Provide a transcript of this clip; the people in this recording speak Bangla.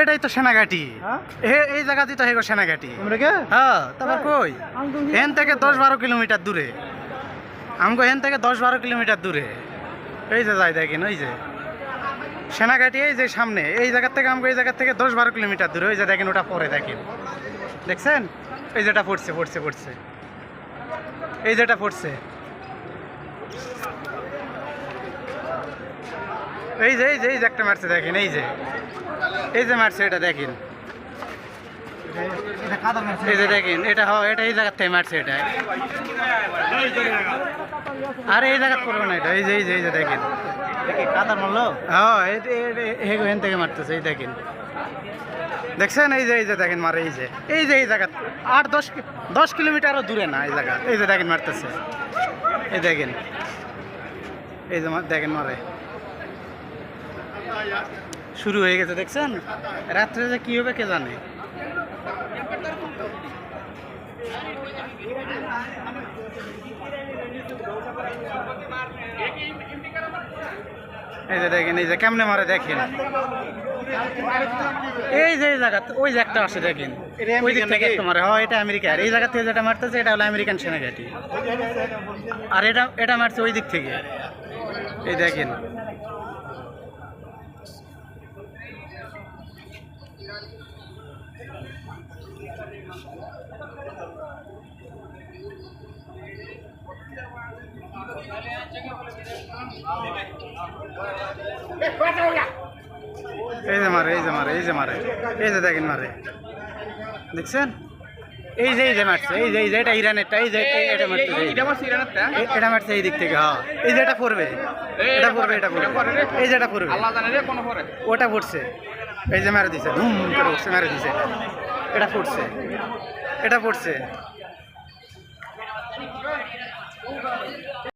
এটাই তো সেনাঘাটি, এই জায়গাতেই তো হেগো সেনাঘাটি। হ্যাঁ, তারপর কই হেন থেকে 10-12 কিলোমিটার দূরে, আমগো হেন থেকে 10-12 কিলোমিটার দূরে। এই যে যাই দেখেন, ওই যে সেনাঘাটি, এই যে সামনে, এই জায়গার থেকে আমগো এই জায়গার থেকে 10-12 কিলোমিটার দূরে। ওই যে দেখেন, ওটা পরে দেখেন, দেখছেন? এই যেটা পড়ছে পড়ছে পড়ছে, এই যেটা পড়ছে, এই যে এই যে এই যে একটা মারছে দেখেন, এই যে মারছে, এটা দেখেন, এই যে দেখেন, এটা এটা এই জায়গার থেকে মারছে এটা। আরে এই জায়গা করবো না এটা, এই যে এই যে দেখেন কাদার মারলো। হ্যাঁ, এখান থেকে মারতেছে, এই দেখেন, দেখছেন? এই যে দেখেন মারে, এই যে এই জায়গা 8-10 কিলোমিটারও দূরে না এই জায়গা। এই যে দেখেন মারতেছে, এই দেখেন, এই যে দেখেন মারে, শুরু হয়ে গেছে। দেখছেন? রাত্রে যে কি হবে কে জানে। এই যে দেখেন, এই যে কেমনে মারে দেখেন, এই যে জায়গা, ওই যে একটা আসে দেখেন, ওই দিক থেকে একটা মারে। হয়, এটা আমেরিকা। আর এই জায়গা থেকে যেটা মারতেছে এটা হলো আমেরিকান সেনাঘাটি, আর এটা মারছে ওই দিক থেকে। এই দেখেন, এই যে মারে, এই যে মারে, এই যে মারে, এই যে দেখেন মারে, দেখছেন? এই যে মারছে, এই যে এটা ইরানেরটা, এই যে এটা মারছে, এটা মারছে এই দিক থেকে। হ্যাঁ, এই যে এটা পড়বে, এটা পড়বে, এটা পড়বে, এই যে এটা পড়বে, ওটা পড়ছে, এই যে মারে দিছে, ধুম করে উঠছে, মারে দিছে, এটা পড়ছে, এটা পড়ছে।